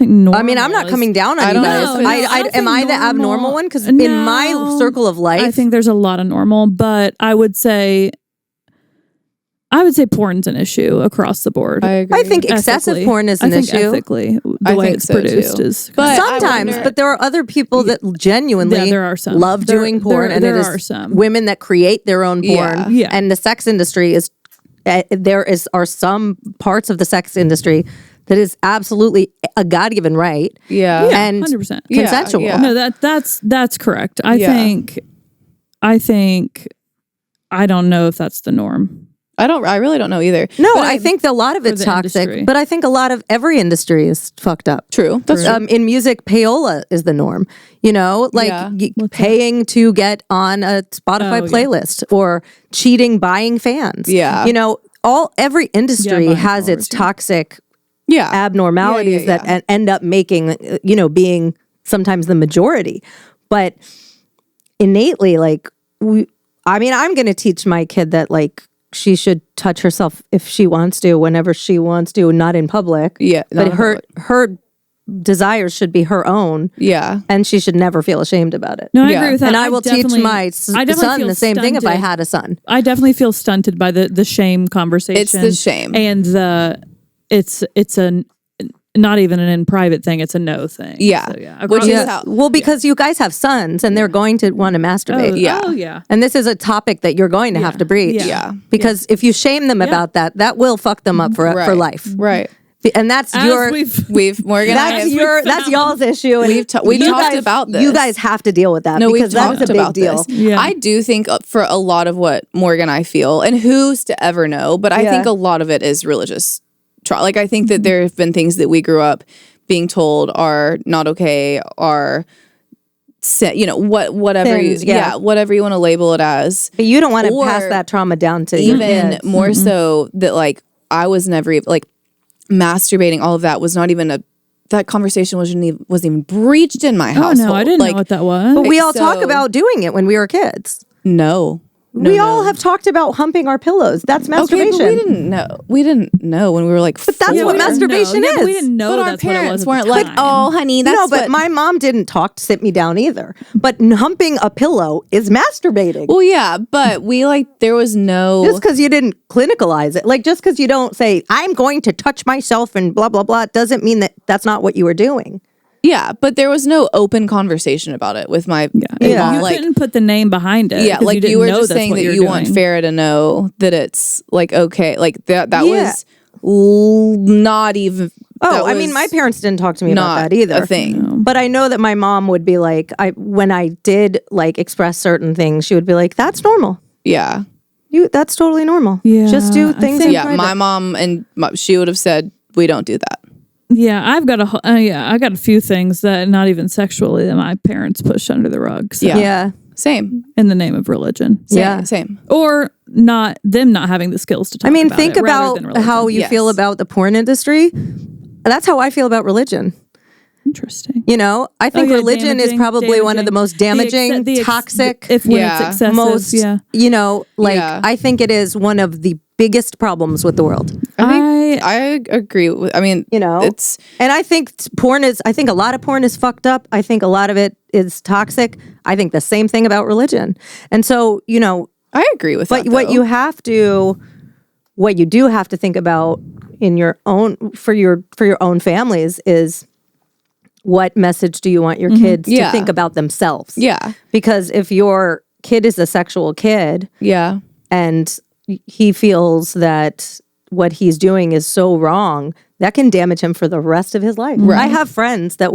normal. I mean, I'm not coming down on you don't guys. know. No, I don't am I think the normal- abnormal one? Because No. in my circle of life, I think there's a lot of normal, but I would say porn's an issue across the board. I agree. I think excessive Ethically. porn is an I think issue. ethically, the I way think it's so, produced too. is. But I Sometimes, wonder- but there are other people that genuinely there are some. love doing porn, and there it are is some. women that create their own porn. Yeah. And the sex industry is are some parts of the sex industry that is absolutely a God-given right. Yeah. And 100%. consensual. Yeah. No, that's correct. I Yeah. think I don't know if that's the norm. I really don't know either. No, But I think a lot of it's the toxic, industry. but I think a lot of every industry is fucked up. True. That's true. In music, payola is the norm. You know, like Yeah. paying to get on a Spotify Oh, yeah. playlist or cheating, buying fans. Yeah. You know, every industry buying has its followers, yeah. toxic Yeah. abnormalities Yeah, yeah, yeah. that end up making, being sometimes the majority. But innately, like, I'm going to teach my kid that, like, she should touch herself if she wants to, whenever she wants to, not in public. Yeah, not But in her public. her desires should be her own, Yeah. and she should never feel ashamed about it. No, I Yeah. agree with that. And I will teach definitely- my I definitely son feel the same thing if I stunted. had a son. I definitely feel stunted by the shame conversation. It's the shame. and it's a not even an in private thing. It's a no thing. Yeah. So, yeah. Which Across- is how. Well, because you guys have sons and they're going to want to masturbate. Yeah. Oh yeah. And this is a topic that you're going to have to breach. Yeah. Yeah. Because if you shame them about that will fuck them up for Right. life. Right. And that's As your We've Morgan. and I that's have- your that's y'all's issue. And We've we've you talked guys- about this. You guys have to deal with that. No, we've because that's talked a big about deal. this. Yeah. I do think for a lot of what Morgan and I feel, and who's to ever know, but I Yeah. think a lot of it is religious trauma. Like I think that there have been things that we grew up being told are not okay, are whatever Sins, yeah. whatever you want to label it as. But you don't want to Or pass that trauma down to your Even kids. more so that like I was never even like masturbating. All of that was not even that conversation wasn't even breached in my Oh household. no, I didn't like, know what that was. But we all talk so- about doing it when we were kids. No. We all have talked about humping our pillows. That's Okay, masturbation. but we didn't know. We didn't know when we were like. But that's what masturbation Yeah, but we is. didn't know But our that's what it parents was. weren't like, "Oh, honey, that's no, but what-" my mom didn't sit me down either. But humping a pillow is masturbating. Well, yeah, but we like there was no. Just because you didn't clinicalize it, like just because you don't say I'm going to touch myself and blah blah blah, doesn't mean that that's not what you were doing. Yeah, but there was no open conversation about it with my Yeah. mom. You Like, couldn't put the name behind it. yeah, 'cause like didn't you were know just that's saying what that you're you want doing. Farrah to know that it's like okay, like that Yeah. was not even Oh, I mean, my parents didn't talk to me about that either. A thing. No. But I know that my mom would be like, when I did like express certain things, she would be like, "That's normal. Yeah. That's totally normal. Yeah, Just do things." My mom and she would have said, "We don't do that." Yeah, I got a few things that not even sexually that my parents pushed under the rug. So. Yeah. Same. In the name of religion. Same. Or not having the skills to talk about it. I mean, think about how you feel about the porn industry. That's how I feel about religion. Interesting. You know, I think religion is probably one of the most damaging, toxic, when it's excessive, most, you know, like I think it is one of the biggest problems with the world. I agree with, I mean, you know, and I think a lot of porn is fucked up. I think a lot of it is toxic. I think the same thing about religion. And so, you know, I agree with that. But what you do have to think about in your own, for your own families is, what message do you want your kids to think about themselves? Yeah. Because if your kid is a sexual kid and he feels that what he's doing is so wrong, that can damage him for the rest of his life. Right. I have friends that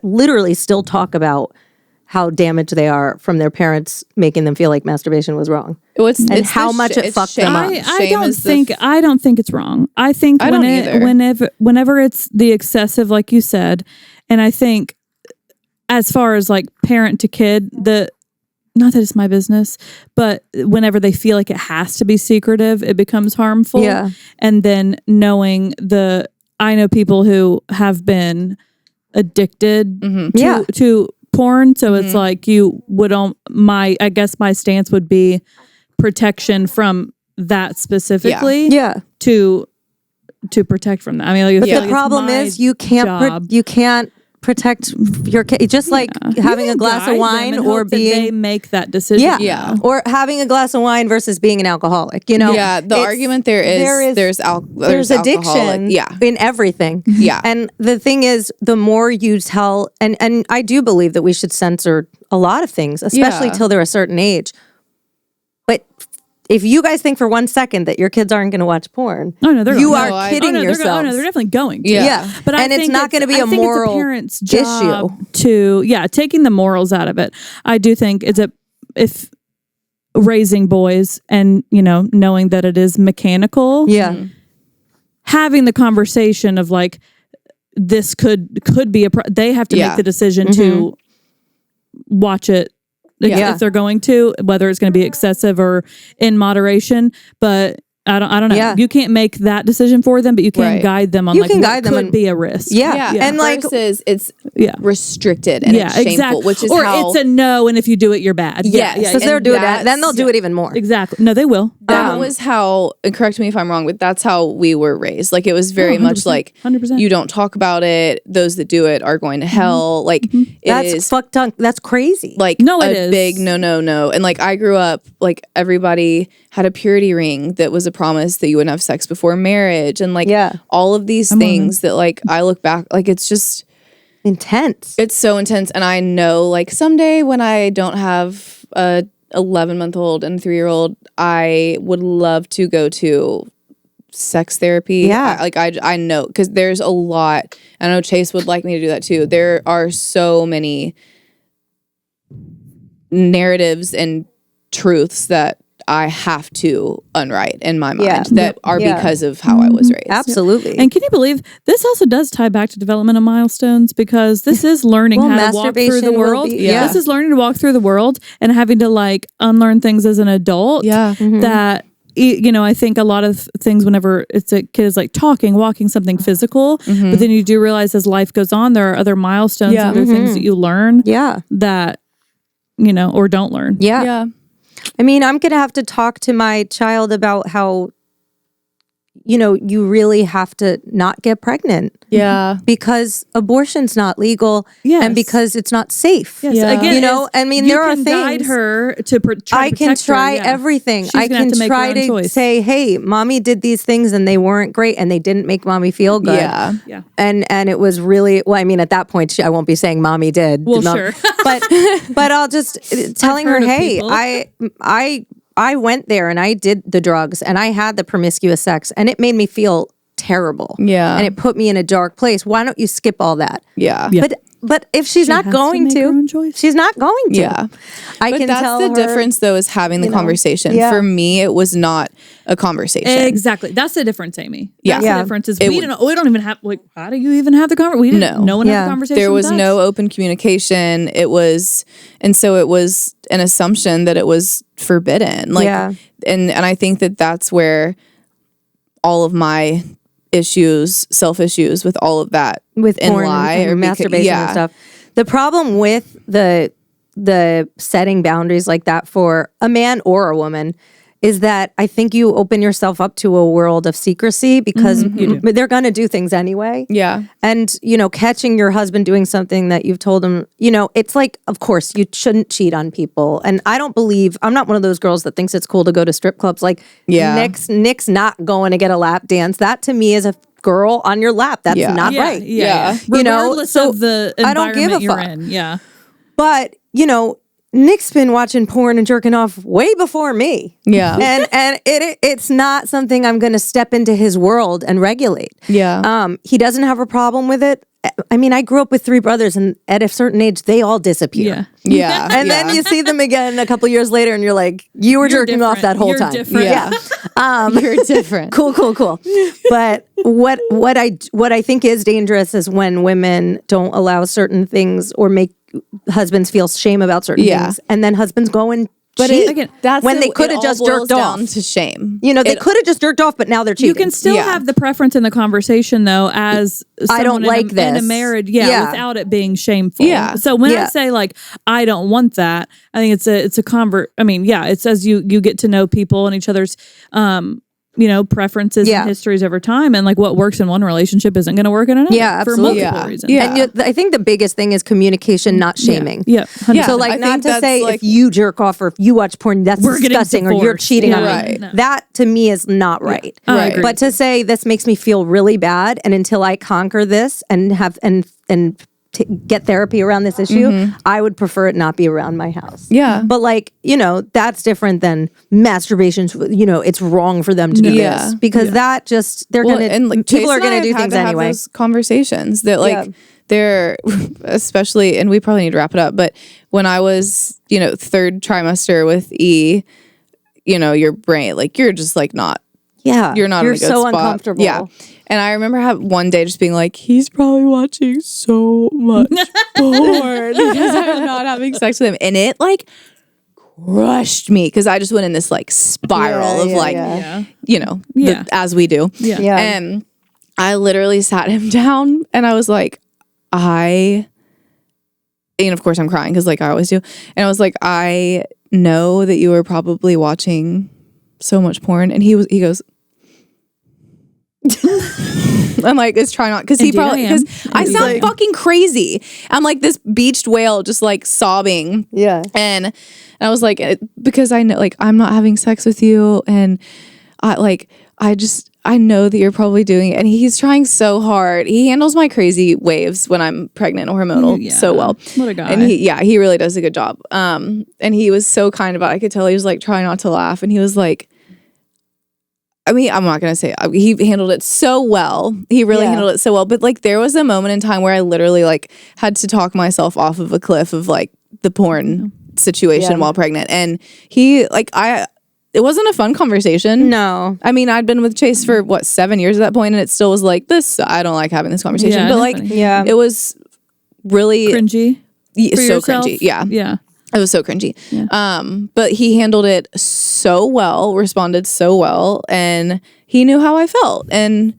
literally still talk about how damaged they are from their parents making them feel like masturbation was wrong. It's how much it fucked them up. I don't think it's wrong. I think whenever it's the excessive, like you said, and I think as far as like parent to kid, not that it's my business, but whenever they feel like it has to be secretive, it becomes harmful. Yeah. And then I know people who have been addicted to porn. So it's like I guess my stance would be protection from that specifically. Yeah. To protect from that. I mean, but the problem is you can't protect your kid, just like having a glass of wine or being they make that decision. Or having a glass of wine versus being an alcoholic. You know, the argument there's addiction in everything. And the thing is, the more you tell, and I do believe that we should censor a lot of things, especially till they're a certain age. But if you guys think for 1 second that your kids aren't going to watch porn, you are kidding yourselves. They're definitely going to. Yeah. But it's not going to be a moral parent's job issue. Taking the morals out of it. I do think if raising boys and, you know, knowing that it is mechanical. Yeah. Having the conversation of like, this could be they have to make the decision to watch it. If they're going to, whether it's going to be excessive or in moderation, but I don't know. Yeah. You can't make that decision for them, but you can guide them on what could be a risk. And like versus it's restricted and it's shameful, which is it's a no, and if you do it, you're bad. Because they're doing that, then they'll do it even more. Exactly. No, they will. That was how. And correct me if I'm wrong, but that's how we were raised. Like it was very much like 100%. You don't talk about it. Those that do it are going to hell. Like that's fucked up. That's crazy. Like it is big no. And like I grew up, like everybody had a purity ring that was a promise that you wouldn't have sex before marriage, and like all of these things that like I look back, like it's just intense. It's so intense. And I know like someday when I don't have a 11-month-old and 3-year-old, I would love to go to sex therapy. I know, because there's a lot. I know Chase would like me to do that too. There are so many narratives and truths that I have to unwrite in my mind that are because of how I was raised. Absolutely. And can you believe this also does tie back to development of milestones, because this is learning how to walk through the world. This is learning to walk through the world and having to like unlearn things as an adult. That, you know, I think a lot of things whenever it's a kid is like talking, walking, something physical, but then you do realize as life goes on, there are other milestones, other things that you learn that, you know, or don't learn. I mean, I'm going to have to talk to my child about how, you know, you really have to not get pregnant. Because abortion's not legal. And because it's not safe. Again, you know, I mean, there are things. Guide her to I can try everything. I can try to say, hey, mommy did these things and they weren't great and they didn't make mommy feel good. And it was really, well, I mean, at that point, I won't be saying mommy did. Well, sure. But I'll just telling her, hey, I went there and I did the drugs and I had the promiscuous sex and it made me feel terrible. Yeah. And it put me in a dark place. Why don't you skip all that? Yeah. But if she's not going to, she's not going to. Yeah. I But can that's tell the her, difference, though, is having the conversation. Yeah. For me, it was not a conversation. Exactly. That's the difference, Amy. Yeah. That's the difference is we don't even have, like, how do you even have the conversation? We didn't, no one had a conversation. There was with us. no open communication. It was an assumption that it was forbidden. Like, and I think that that's where all of my self issues with all of that, with porn and masturbation and stuff. The problem with the setting boundaries like that for a man or a woman is that I think you open yourself up to a world of secrecy because they're going to do things anyway. Yeah. And, catching your husband doing something that you've told him, it's like, of course, you shouldn't cheat on people. And I'm not one of those girls that thinks it's cool to go to strip clubs. Like, Nick's not going to get a lap dance. That to me is a girl on your lap. That's not right. Yeah. Regardless of the environment I don't give a you're fuck. in. Yeah. But, Nick's been watching porn and jerking off way before me. Yeah. And it's not something I'm going to step into his world and regulate. Yeah. He doesn't have a problem with it. I mean, I grew up with 3 brothers, and at a certain age, they all disappear. Yeah. And then you see them again a couple years later, and you're like, you're jerking off that whole time. Different. Yeah. You're different. Cool. But what I think is dangerous is when women don't allow certain things or make husbands feel shame about certain things, and then husbands go and cheat. That's when they could have just jerked off. Down to shame. They could have just jerked off, but now they're cheating. You can still have the preference in the conversation, though, as I don't like this in a marriage, without it being shameful. Yeah. So when I say like I don't want that, I think it's a convert. I mean, it's as you get to know people and each other's preferences and histories over time, and like what works in one relationship isn't going to work in another. Yeah, absolutely. For multiple reasons. Yeah. And I think the biggest thing is communication, not shaming. Yeah. So like, not to say if you jerk off or if you watch porn, that's disgusting, or you're cheating on me. Right. No. That to me is not right. I agree. But to say this makes me feel really bad, and until I conquer this and have and get therapy around this issue, I would prefer it not be around my house. Yeah. But like, that's different than masturbation. It's wrong for them to do this because that just, people are going to do things anyway. Those conversations that they're especially, and we probably need to wrap it up, but when I was, 3rd trimester with E, your brain, like you're just like not. Yeah. You're not in a good so spot. Uncomfortable. Yeah. And I remember one day just being like, he's probably watching so much porn because I'm not having sex with him. And it like crushed me because I just went in this like spiral of as we do. Yeah. And I literally sat him down and I was like, and of course I'm crying because like I always do. And I was like, I know that you were probably watching so much porn. And he goes, I'm like, let's try not, because I sound fucking crazy. I'm like this beached whale, just like sobbing. Yeah. And I was like, because I know, like, I'm not having sex with you, and I know that you're probably doing it. And he's trying so hard. He handles my crazy waves when I'm pregnant or hormonal so well. What a guy. And he really does a good job. And he was so kind about it. I could tell he was like trying not to laugh, and he was like, I mean, I'm not going to say he handled it so well. He really handled it so well. But like there was a moment in time where I literally like had to talk myself off of a cliff of like the porn situation while pregnant. And he like, it wasn't a fun conversation. No. I mean, I'd been with Chase for 7 years at that point, and it still was like this. I don't like having this conversation. Yeah, but like, it was really cringy. So cringy. Yeah. Yeah. It was so cringy. Yeah. But he handled it so well, responded so well, and he knew how I felt. And,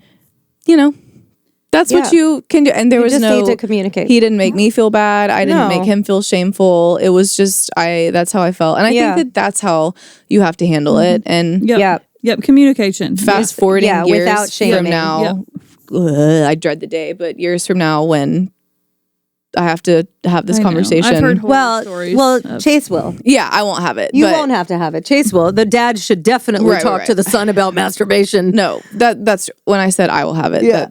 that's what you can do. And there was just need to communicate. He didn't make me feel bad. I didn't make him feel shameful. It was just, that's how I felt. And I think that that's how you have to handle it. And Yep. Communication. Fast forwarding years without shaming. from now, I dread the day, but years from now when I have to have this conversation. I've heard stories. Chase will. Yeah, I won't have it. You won't have to have it. Chase will. The dad should definitely talk to the son about masturbation. No, that's when I said I will have it. Yeah.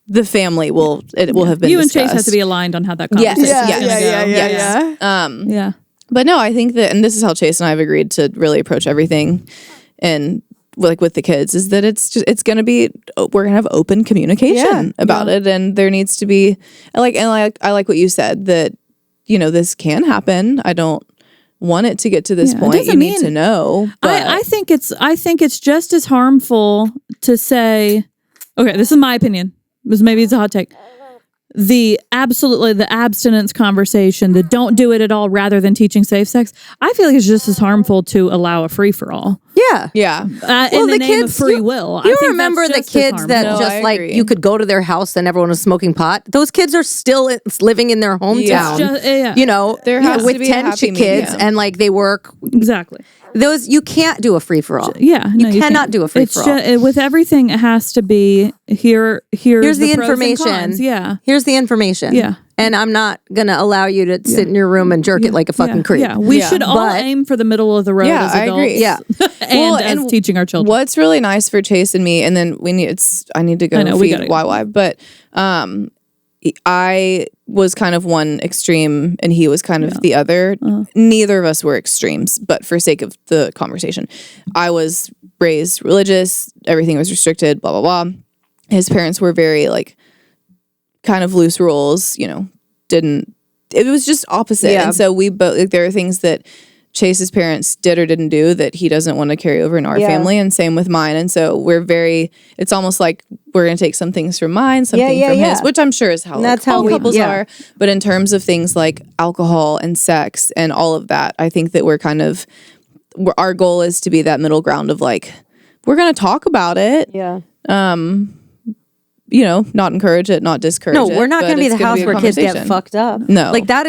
The family will have been you discussed. And Chase have to be aligned on how that conversation is going to go. Yeah. But no, I think that, and this is how Chase and I have agreed to really approach everything. And like with the kids is that it's going to be, we're going to have open communication about it. And there needs to be I like what you said that, this can happen. I don't want it to get to this point. You need to know. But I think it's just as harmful to say, okay, this is my opinion. Maybe it's a hot take. The abstinence conversation, the don't do it at all rather than teaching safe sex, I feel like it's just as harmful to allow a free for all. Yeah. In the name of free will. You remember the kids that you could go to their house and everyone was smoking pot? Those kids are still living in their hometown. There has with to be 10 kids and they work. Exactly. Those you can't do a free for all. Yeah, you cannot do a free for all. With everything, it has to be here's the information. Yeah, here's the information. Yeah, and I'm not gonna allow you to sit in your room and jerk it like a fucking creep. Yeah, we should all aim for the middle of the road. as adults. I agree. Yeah, and teaching our children. What's really nice for Chase and me, and then I need to go feed YY, but I was kind of one extreme and he was kind of the other. Neither of us were extremes, but for sake of the conversation, I was raised religious. Everything was restricted, blah, blah, blah. His parents were very kind of loose rules, it was just opposite. Yeah. And so we both, there are things that Chase's parents did or didn't do that he doesn't want to carry over in our family, and same with mine. And so it's almost like we're going to take some things from mine, something from his, which I'm sure is how all couples are. But in terms of things like alcohol and sex and all of that, I think that our goal is to be that middle ground of we're going to talk about it. Yeah. Not encourage it, not discourage it. No, we're not going to be the house where kids get fucked up. No. That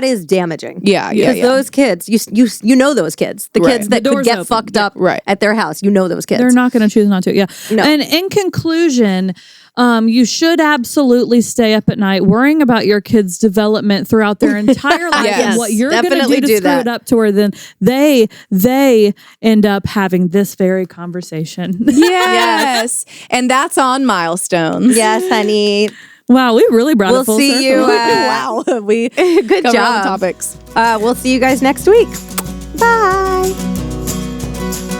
is damaging. Yeah. Because those kids, you know those kids. The kids that could get fucked up at their house. You know those kids. They're not going to choose not to. Yeah. No. And in conclusion, you should absolutely stay up at night worrying about your kids' development throughout their entire life and what you're going to do to screw it up to where then they end up having this very conversation. Yes. And that's on Milestones. Yes, honey. Wow, we really brought it full circle. See you. Wow. We good covered job. all the topics. We'll see you guys next week. Bye.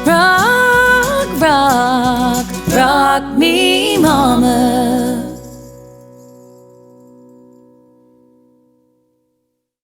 Rock, rock, rock me, mama.